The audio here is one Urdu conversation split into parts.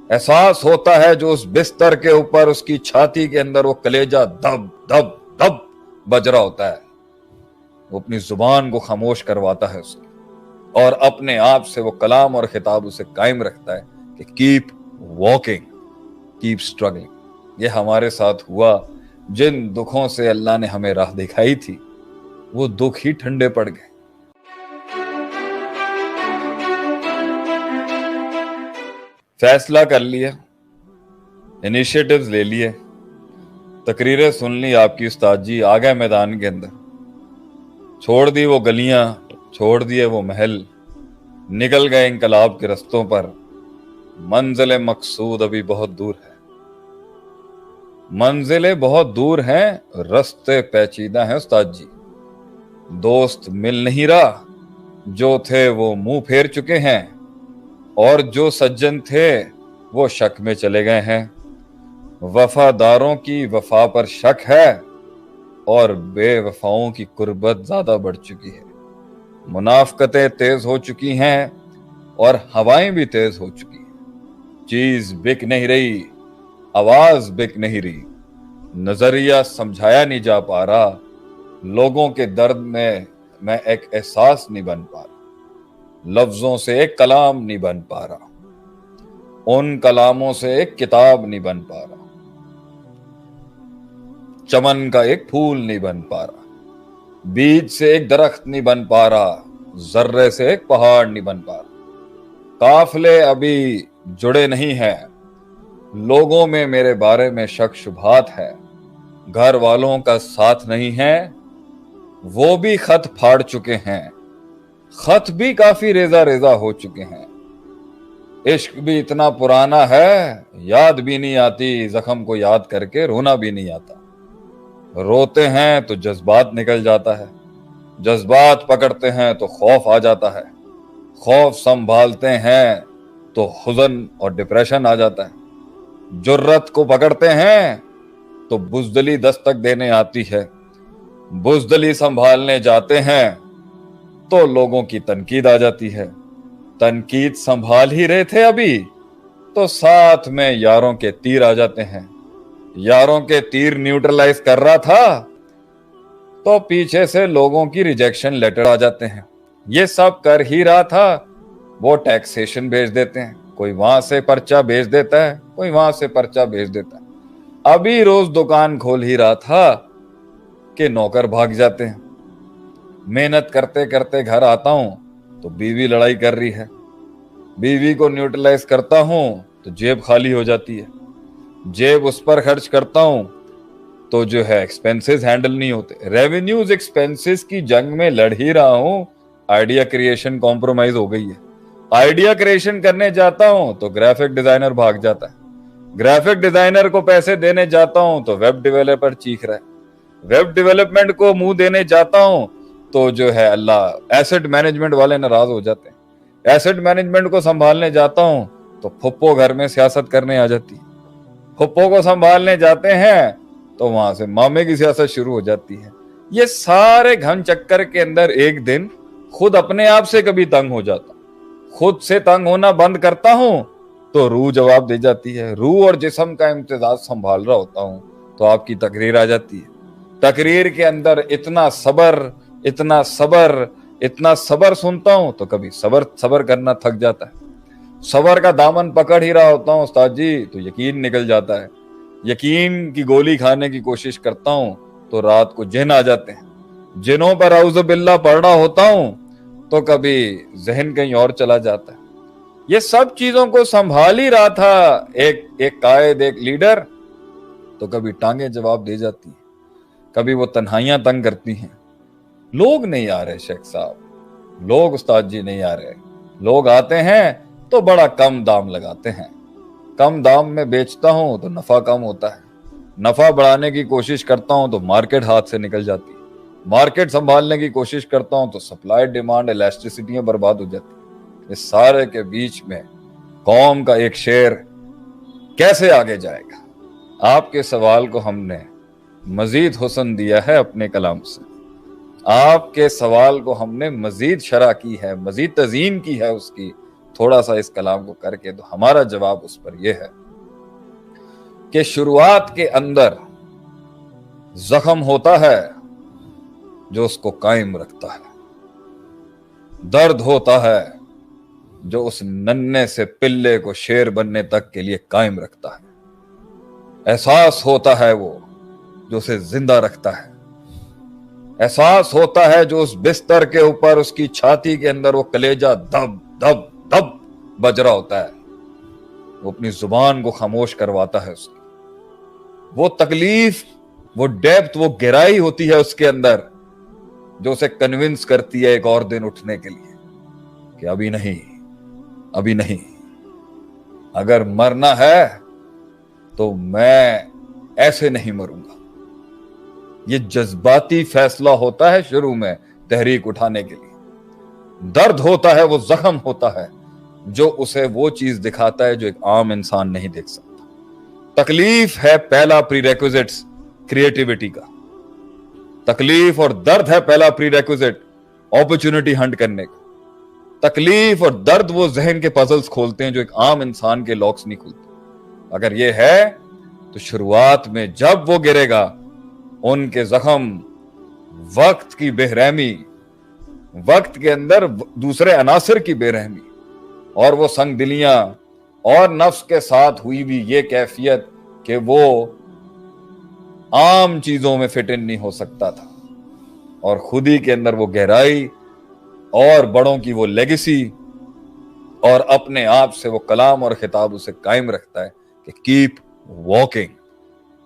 احساس ہوتا ہے جو اس بستر کے اوپر اس کی چھاتی کے اندر وہ کلیجہ دب دب دب بج رہا ہوتا ہے. وہ اپنی زبان کو خاموش کرواتا ہے اس کی، اور اپنے آپ سے وہ کلام اور خطاب اسے قائم رکھتا ہے کہ کیپ واکنگ، کیپ اسٹرگلنگ. یہ ہمارے ساتھ ہوا. جن دکھوں سے اللہ نے ہمیں راہ دکھائی تھی وہ دکھ ہی ٹھنڈے پڑ گئے. فیصلہ کر لیے، انیشیٹوز لے لیے، تقریریں سن لی آپ کی استاد جی، آ گئے میدان کے اندر، چھوڑ دی وہ گلیاں، چھوڑ دیے وہ محل، نکل گئے انقلاب کے رستوں پر. منزل مقصود ابھی بہت دور ہے، منزلیں بہت دور ہیں، رستے پیچیدہ ہیں استاد جی. دوست مل نہیں رہا، جو تھے وہ منہ پھیر چکے ہیں، اور جو سجن تھے وہ شک میں چلے گئے ہیں. وفاداروں کی وفا پر شک ہے، اور بے وفاؤں کی قربت زیادہ بڑھ چکی ہے. منافقتیں تیز ہو چکی ہیں اور ہوائیں بھی تیز ہو چکی ہیں. چیز بک نہیں رہی، آواز بک نہیں رہی، نظریہ سمجھایا نہیں جا پا رہا. لوگوں کے درد میں ایک احساس نہیں بن پا رہا، لفظوں سے ایک کلام نہیں بن پا رہا، ان کلاموں سے ایک کتاب نہیں بن پا رہا، چمن کا ایک پھول نہیں بن پا رہا، بیج سے ایک درخت نہیں بن پا رہا، ذرے سے ایک پہاڑ نہیں بن پا رہا. قافلے ابھی جڑے نہیں ہیں، لوگوں میں میرے بارے میں شک شبہات ہے. گھر والوں کا ساتھ نہیں ہے، وہ بھی خط پھاڑ چکے ہیں، خط بھی کافی ریزہ ریزہ ہو چکے ہیں. عشق بھی اتنا پرانا ہے، یاد بھی نہیں آتی، زخم کو یاد کر کے رونا بھی نہیں آتا. روتے ہیں تو جذبات نکل جاتا ہے، جذبات پکڑتے ہیں تو خوف آ جاتا ہے، خوف سنبھالتے ہیں تو حزن اور ڈپریشن آ جاتا ہے. جرت کو پکڑتے ہیں تو بزدلی دستک دینے آتی ہے، بزدلی سنبھالنے جاتے ہیں تو لوگوں کی تنقید آ جاتی ہے. تنقید سنبھال ہی رہے تھے ابھی تو ساتھ میں یاروں کے تیر آ جاتے ہیں. یاروں کے تیر نیوٹرلائز کر رہا تھا تو پیچھے سے لوگوں کی ریجیکشن لیٹر آ جاتے ہیں. یہ سب کر ہی رہا تھا، وہ ٹیکسیشن بھیج دیتے ہیں، کوئی وہاں سے پرچہ بھیج دیتا ہے، کوئی وہاں سے پرچہ بھیج دیتا ہے. ابھی روز دکان کھول ہی رہا تھا کہ نوکر بھاگ جاتے ہیں. محنت کرتے کرتے گھر آتا ہوں تو بیوی لڑائی کر رہی ہے، بیوی کو نیوٹرلائز کرتا ہوں تو جیب خالی ہو جاتی ہے، جیب اس پر خرچ کرتا ہوں تو جو ہے ایکسپینسز ہینڈل نہیں ہوتے. ریونیوز ایکسپینسز کی جنگ میں لڑ ہی رہا ہوں، آئیڈیا کریشن کمپرومائز ہو گئی ہے. آئیڈیا کریشن کرنے جاتا ہوں تو گرافک ڈیزائنر بھاگ جاتا ہے، گرافک ڈیزائنر کو پیسے دینے جاتا ہوں تو ویب ڈیولپر چیخ رہا ہے، ویب ڈیولپمنٹ کو منہ دینے جاتا ہوں تو جو ہے اللہ ایسٹ مینجمنٹ والے ناراض ہو جاتے ہیں. ایسٹ مینجمنٹ کو سنبھالنے جاتا ہوں تو پھپھو گھر میں سیاست کرنے آ جاتی ہے، پھپھو کو سنبھالنے جاتے ہیں تو وہاں سے مامے کی سیاست شروع ہو جاتی ہے. یہ سارے گھن چکر کے اندر ایک دن خود اپنے آپ سے کبھی تنگ ہو جاتا ہوں، خود سے تنگ ہونا بند کرتا ہوں تو روح جواب دے جاتی ہے. روح اور جسم کا امتزاج سنبھال رہا ہوتا ہوں تو آپ کی تقریر آ جاتی ہے. تقریر کے اندر اتنا صبر اتنا صبر اتنا صبر سنتا ہوں تو کبھی صبر کرنا تھک جاتا ہے. صبر کا دامن پکڑ ہی رہا ہوتا ہوں استاد جی تو یقین نکل جاتا ہے، یقین کی گولی کھانے کی کوشش کرتا ہوں تو رات کو جن آ جاتے ہیں، جنوں پر اعوذ باللہ پڑھ رہا ہوتا ہوں تو کبھی ذہن کہیں اور چلا جاتا ہے. یہ سب چیزوں کو سنبھال ہی رہا تھا ایک قائد، ایک لیڈر، تو کبھی ٹانگیں جواب دے جاتی ہیں، کبھی وہ تنہائیاں تنگ کرتی ہیں. لوگ نہیں آ رہے شیخ صاحب، لوگ استاد جی نہیں آ رہے. لوگ آتے ہیں تو بڑا کم دام لگاتے ہیں، کم دام میں بیچتا ہوں تو نفع کم ہوتا ہے، نفع بڑھانے کی کوشش کرتا ہوں تو مارکیٹ ہاتھ سے نکل جاتی ہے، مارکیٹ سنبھالنے کی کوشش کرتا ہوں تو سپلائی ڈیمانڈ الاسٹیسٹیاں برباد ہو جاتی ہیں. اس سارے کے بیچ میں قوم کا ایک شیر کیسے آگے جائے گا؟ آپ کے سوال کو ہم نے مزید حسن دیا ہے اپنے کلام سے، آپ کے سوال کو ہم نے مزید شرح کی ہے، مزید تزئین کی ہے اس کی تھوڑا سا اس کلام کو کر کے تو ہمارا جواب اس پر یہ ہے کہ شروعات کے اندر زخم ہوتا ہے جو اس کو قائم رکھتا ہے، درد ہوتا ہے جو اس ننھے سے پلے کو شیر بننے تک کے لیے قائم رکھتا ہے، احساس ہوتا ہے وہ جو اسے زندہ رکھتا ہے، احساس ہوتا ہے جو اس بستر کے اوپر اس کی چھاتی کے اندر وہ کلیجہ دب دب دب بج رہا ہوتا ہے، وہ اپنی زبان کو خاموش کرواتا ہے اس کی، وہ تکلیف، وہ ڈیپتھ، وہ گہرائی ہوتی ہے اس کے اندر جو اسے کنونس کرتی ہے ایک اور دن اٹھنے کے لیے کہ ابھی نہیں، اگر مرنا ہے تو میں ایسے نہیں مروں گا۔ یہ جذباتی فیصلہ ہوتا ہے شروع میں تحریک اٹھانے کے لیے، درد ہوتا ہے، وہ زخم ہوتا ہے جو اسے وہ چیز دکھاتا ہے جو ایک عام انسان نہیں دیکھ سکتا۔ تکلیف ہے پہلا پری ریکوزٹس کریٹیوٹی کا، تکلیف اور درد ہے پہلا پری ریکوزٹ اپرچونٹی ہنٹ کرنے کا۔ تکلیف اور درد وہ ذہن کے پزلز کھولتے ہیں جو ایک عام انسان کے لاکس نہیں کھولتے۔ اگر یہ ہے تو شروعات میں جب وہ گرے گا، ان کے زخم، وقت کی بے رحمی، وقت کے اندر دوسرے عناصر کی بے رحمی اور وہ سنگ دلیاں اور نفس کے ساتھ ہوئی بھی یہ کیفیت کہ وہ عام چیزوں میں فٹ ان نہیں ہو سکتا تھا، اور خود ہی کے اندر وہ گہرائی اور بڑوں کی وہ لیگیسی اور اپنے آپ سے وہ کلام اور خطاب اسے قائم رکھتا ہے کہ کیپ واکنگ،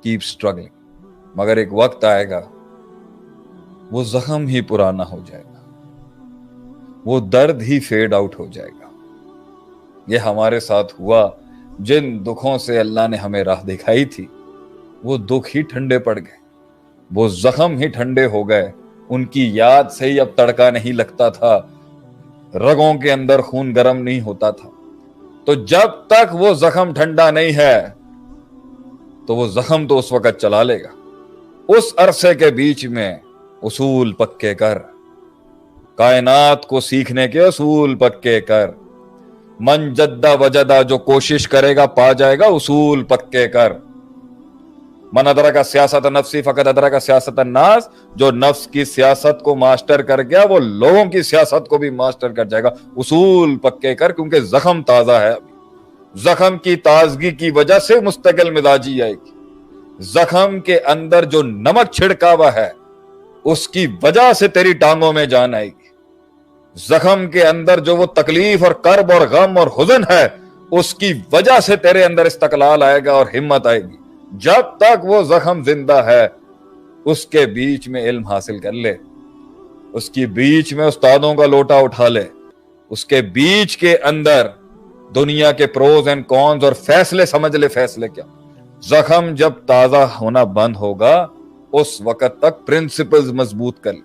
کیپ اسٹرگلنگ۔ مگر ایک وقت آئے گا وہ زخم ہی پرانا ہو جائے گا، وہ درد ہی فیڈ آؤٹ ہو جائے گا۔ یہ ہمارے ساتھ ہوا، جن دکھوں سے اللہ نے ہمیں راہ دکھائی تھی وہ دکھ ہی ٹھنڈے پڑ گئے، وہ زخم ہی ٹھنڈے ہو گئے، ان کی یاد سے ہی اب تڑکا نہیں لگتا تھا، رگوں کے اندر خون گرم نہیں ہوتا تھا۔ تو جب تک وہ زخم ٹھنڈا نہیں ہے تو وہ زخم تو اس وقت چلا لے گا۔ اس عرصے کے بیچ میں اصول پکے کر، کائنات کو سیکھنے کے اصول پکے کر، من جدہ وجدہ، جو کوشش کرے گا پا جائے گا، اصول پکے کر۔ من ادرک سیاست نفسی فقط ادرک سیاست الناس، جو نفس کی سیاست کو ماسٹر کر گیا وہ لوگوں کی سیاست کو بھی ماسٹر کر جائے گا۔ اصول پکے کر، کیونکہ زخم تازہ ہے ابھی، زخم کی تازگی کی وجہ سے مستقل مزاجی آئے گی، زخم کے اندر جو نمک چھڑکا ہوا ہے اس کی وجہ سے تیری ٹانگوں میں جان آئے گی، زخم کے اندر جو وہ تکلیف اور کرب اور غم اور حزن ہے اس کی وجہ سے تیرے اندر استقلال آئے گا اور ہمت آئے گی۔ جب تک وہ زخم زندہ ہے اس کے بیچ میں علم حاصل کر لے، اس کی بیچ میں استادوں کا لوٹا اٹھا لے، اس کے بیچ کے اندر دنیا کے پروز اینڈ کونز اور فیصلے سمجھ لے، فیصلے کیا۔ زخم جب تازہ ہونا بند ہوگا اس وقت تک پرنسپلز مضبوط کر لے،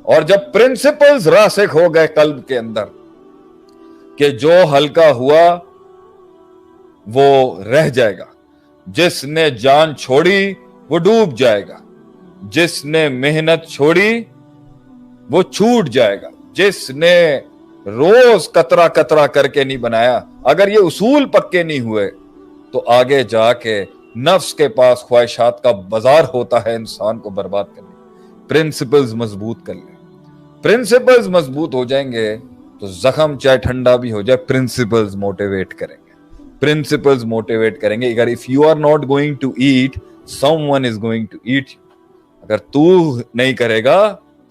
اور جب پرنسپلز راسخ ہو گئے قلب کے اندر کہ جو ہلکا ہوا وہ رہ جائے گا، جس نے جان چھوڑی وہ ڈوب جائے گا، جس نے محنت چھوڑی وہ چھوٹ جائے گا، جس نے روز قطرہ قطرہ کر کے نہیں بنایا، اگر یہ اصول پکے نہیں ہوئے تو آگے جا کے نفس کے پاس خواہشات کا بازار ہوتا ہے انسان کو برباد کرنے۔ پرنسپلز مضبوط کر لیں، پرنسپلز مضبوط ہو جائیں گے تو زخم چاہے ٹھنڈا بھی ہو جائے، پرنسپلز موٹیویٹ کریں گے، پرنسپلز موٹیویٹ کریں گے۔ اگر if you are not going to eat, someone is going to eat you۔ اگر تو نہیں کرے گا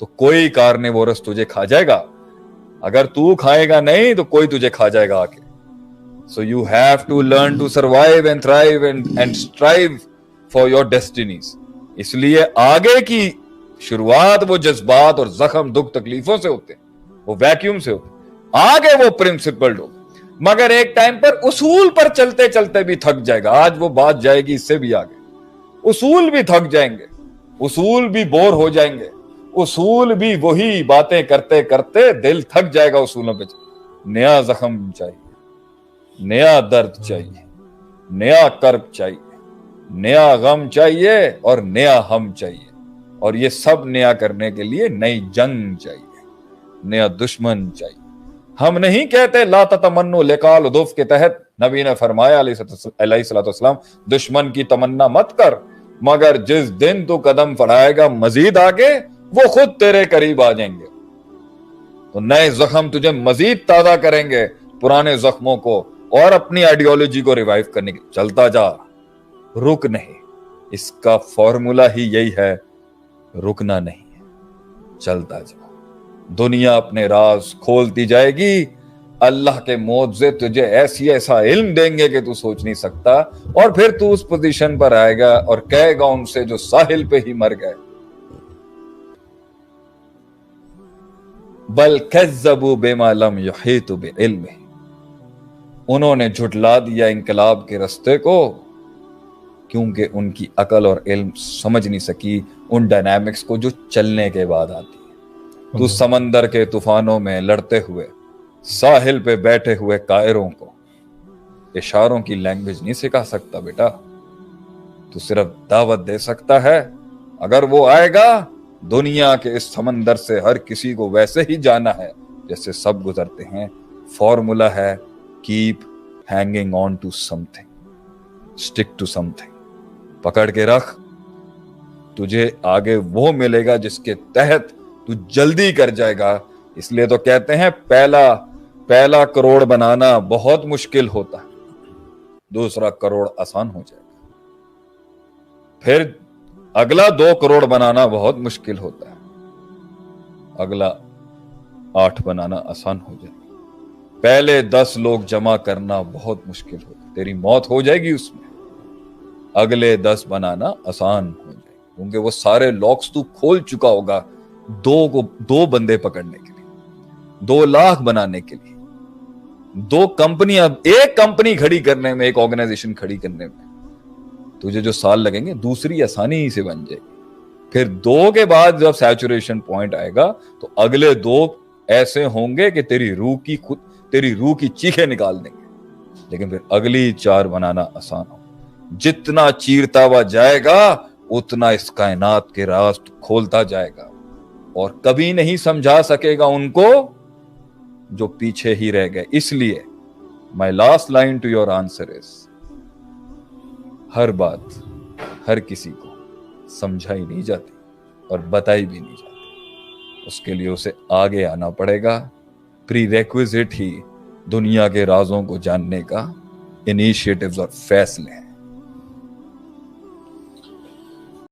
تو کوئی کارنیورس تجھے کھا جائے گا، اگر تو کھائے گا نہیں تو کوئی تجھے کھا جائے گا آکے۔ So you have to learn to survive and thrive and strive for your destinies۔ اس لیے آگے کی شروعات وہ جذبات اور زخم، دکھ، تکلیفوں سے ہوتے ہیں، وہ ویکیوم سے ہوتے ہیں، آگے وہ پرنسپلڈ ہو، مگر ایک ٹائم پر اصول پر چلتے چلتے بھی تھک جائے گا۔ آج وہ بات جائے گی اس سے بھی آگے، اصول بھی تھک جائیں گے، اصول بھی بور ہو جائیں گے، اصول بھی وہی باتیں کرتے کرتے دل تھک جائے گا اصولوں پہ۔ نیا زخم چاہیے، نیا درد چاہیے، نیا کرب چاہیے، نیا غم چاہیے اور نیا ہم چاہیے، اور یہ سب نیا کرنے کے لیے نئی جنگ چاہیے، نیا دشمن چاہیے، ہم نہیں کہتے لا تتمنوا لقاء الضيف کے تحت نبی نے فرمایا علیہ الصلوۃ والسلام دشمن کی تمنا مت کر، مگر جس دن تو قدم بڑھائے گا مزید آگے وہ خود تیرے قریب آ جائیں گے۔ تو نئے زخم تجھے مزید تازہ کریں گے پرانے زخموں کو اور اپنی آئیڈیالوجی کو ریوائیو کرنے کی۔ چلتا جا، رک نہیں۔ اس کا فارمولا ہی یہی ہے، رکنا نہیں ہے، چلتا جا۔ دنیا اپنے راز کھولتی جائے گی، اللہ کے معجزے تجھے ایسا علم دیں گے کہ تو سوچ نہیں سکتا، اور پھر تو اس پوزیشن پر آئے گا اور کہے گا ان سے جو ساحل پہ ہی مر گئے، بل کذبوا بما لم یحیطوا بعلمہ، انہوں نے جھٹلا دیا انقلاب کے رستے کو کیونکہ ان کی عقل اور علم سمجھ نہیں سکی ان ڈائنامکس کو جو چلنے کے بعد آتی ہے۔ تو سمندر کے طوفانوں میں لڑتے ہوئے ساحل پہ بیٹھے ہوئے قائروں کو اشاروں کی لینگویج نہیں سکھا سکتا بیٹا، تو صرف دعوت دے سکتا ہے۔ اگر وہ آئے گا دنیا کے اس سمندر سے ہر کسی کو ویسے ہی جانا ہے جیسے سب گزرتے ہیں۔ فارمولا ہے keep hanging on to something, stick to something, پکڑ کے رکھ، تجھے آگے وہ ملے گا جس کے تحت تو جلدی کر جائے گا۔ اس لیے تو کہتے ہیں پہلا کروڑ بنانا بہت مشکل ہوتا ہے، دوسرا کروڑ آسان ہو جائے گا، پھر اگلا 2 کروڑ بنانا بہت مشکل ہوتا ہے، اگلا 8 بنانا آسان ہو جائے گا، پہلے 10 لوگ جمع کرنا بہت مشکل ہوتا ہے، تیری موت ہو جائے گی اس میں، اگلے 10 بنانا آسان ہو جائے گا، کیونکہ وہ سارے لاکس تو کھول چکا ہوگا 2 بندے پکڑنے کے لیے، 2 لاکھ بنانے کے لیے، 2 کمپنیاں، ایک کمپنی کھڑی کرنے میں، ایک آرگنائزیشن کھڑی کرنے میں تجھے جو سال لگیں گے دوسری آسانی ہی سے بن جائے گی۔ پھر 2 کے بعد جب سیچوریشن پوائنٹ آئے گا تو اگلے 2 ایسے ہوں گے کہ تیری روح کی چیخیں نکال دیں گے، لیکن پھر اگلی 4 بنانا آسان ہو۔ جتنا چیرتا ہوا جائے گا اتنا اس کائنات کے راز کھولتا جائے گا، اور کبھی نہیں سمجھا سکے گا ان کو جو پیچھے ہی رہ گئے۔ اس لیے my last line to your answer is ہر بات ہر کسی کو سمجھائی نہیں جاتی اور بتائی بھی نہیں جاتی، اس کے لیے اسے آگے آنا پڑے گا۔ پری ریکویزٹ ہی دنیا کے رازوں کو جاننے کا انیشیٹوز اور فیصلے ہیں۔